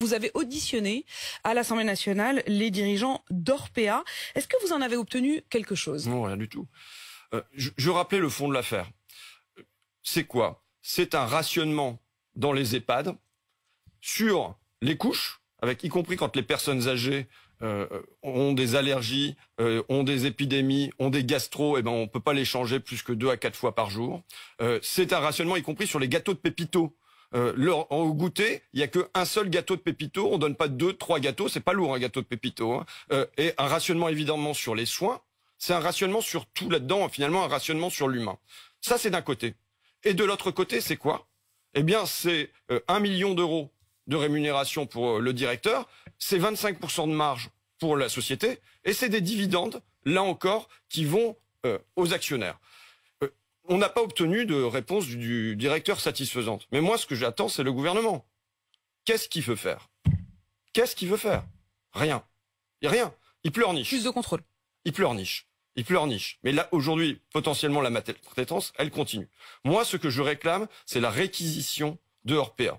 Vous avez auditionné à l'Assemblée nationale les dirigeants d'Orpea. Est-ce que vous en avez obtenu quelque chose? Non, rien du tout. Je rappelais le fond de l'affaire. C'est quoi? C'est un rationnement dans les EHPAD sur les couches, avec y compris quand les personnes âgées ont des allergies, ont des épidémies, ont des gastro, et ben on peut pas les changer plus que 2 à 4 fois par jour. C'est un rationnement y compris sur les gâteaux de Pépito. Au goûter, il y a qu'un seul gâteau de Pépito. On donne pas 2, 3 gâteaux. C'est pas lourd un gâteau de Pépito. Hein. Et un rationnement évidemment sur les soins. C'est un rationnement sur tout là-dedans. Finalement, un rationnement sur l'humain. Ça, c'est d'un côté. Et de l'autre côté, c'est quoi? Eh bien, c'est 1 million d'euros de rémunération pour le directeur. C'est 25% de marge pour la société. Et c'est des dividendes, là encore, qui vont aux actionnaires. On n'a pas obtenu de réponse du directeur satisfaisante. Mais moi, ce que j'attends, c'est le gouvernement. Qu'est-ce qu'il veut faire? Qu'est-ce qu'il veut faire? Rien. Il n'y a rien. Il pleurniche. Plus de contrôle. Il pleurniche. Il pleurniche. Mais là, aujourd'hui, potentiellement, la maltraitance, elle continue. Moi, ce que je réclame, c'est la réquisition de Orpea.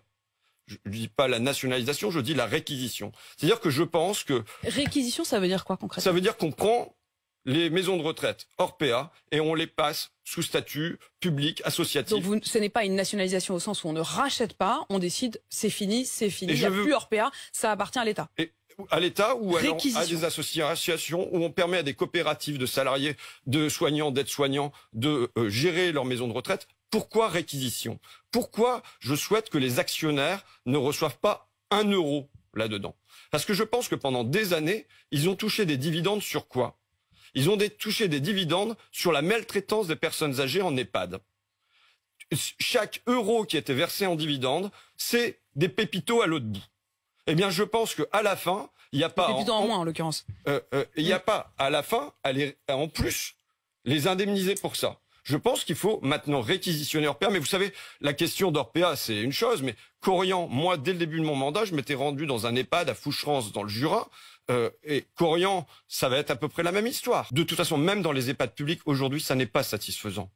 Je ne dis pas la nationalisation, je dis la réquisition. C'est-à-dire que je pense que... Réquisition, ça veut dire quoi concrètement? Ça veut dire qu'on prend les maisons de retraite Orpea et on les passe sous statut public, associatif. Donc ce n'est pas une nationalisation au sens où on ne rachète pas, on décide c'est fini, c'est fini. Il n'y a plus Orpea, ça appartient à l'État. À l'État ou à des associations où on permet à des coopératives de salariés, de soignants, d'aides-soignants de gérer leur maison de retraite. Pourquoi réquisition? Pourquoi je souhaite que les actionnaires ne reçoivent pas 1 euro là-dedans? Parce que je pense que pendant des années, ils ont touché des dividendes sur quoi? Ils ont touché des dividendes sur la maltraitance des personnes âgées en EHPAD. Chaque euro qui était versé en dividendes, c'est des pépitos à l'autre bout. Eh bien, je pense qu'à la fin, il n'y a pas... Pépitos en moins, en l'occurrence. Il n'y a pas, à la fin, en plus, les indemniser pour ça. Je pense qu'il faut maintenant réquisitionner Orpea. Mais vous savez, la question d'Orpea, c'est une chose. Mais Korian, moi, dès le début de mon mandat, je m'étais rendu dans un EHPAD à Foucherans, dans le Jura. Et Korian, ça va être à peu près la même histoire. De toute façon, même dans les EHPAD publics, aujourd'hui, ça n'est pas satisfaisant.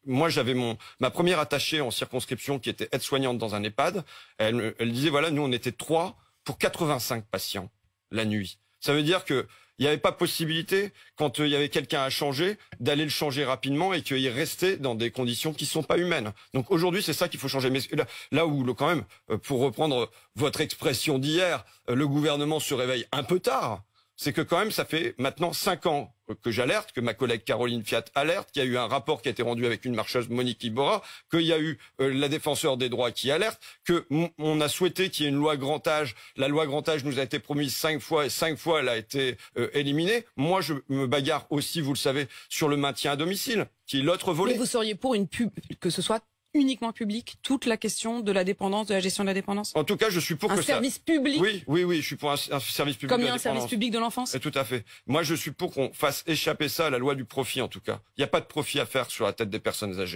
Moi, j'avais ma première attachée en circonscription qui était aide-soignante dans un EHPAD. Elle disait, voilà, nous, on était 3 pour 85 patients la nuit. Ça veut dire que il n'y avait pas possibilité, quand il y avait quelqu'un à changer, d'aller le changer rapidement et qu'il restait dans des conditions qui ne sont pas humaines. Donc aujourd'hui, c'est ça qu'il faut changer. Mais là où, quand même, pour reprendre votre expression d'hier, le gouvernement se réveille un peu tard, c'est que quand même, ça fait maintenant 5 ans que j'alerte, que ma collègue Caroline Fiat alerte, qu'il y a eu un rapport qui a été rendu avec une marcheuse, Monique Iborra, qu'il y a eu la défenseur des droits qui alerte, qu'on a souhaité qu'il y ait une loi grand âge. La loi grand âge nous a été promise 5 fois et 5 fois elle a été éliminée. Moi, je me bagarre aussi, vous le savez, sur le maintien à domicile, qui est l'autre volet. Mais vous seriez pour que ce soit uniquement public, toute la question de la dépendance, de la gestion de la dépendance? En tout cas, je suis pour un service public. Oui, je suis pour un service public. Comme il y a un service public de l'enfance. Tout à fait. Moi, je suis pour qu'on fasse échapper ça à la loi du profit, en tout cas. Il n'y a pas de profit à faire sur la tête des personnes âgées.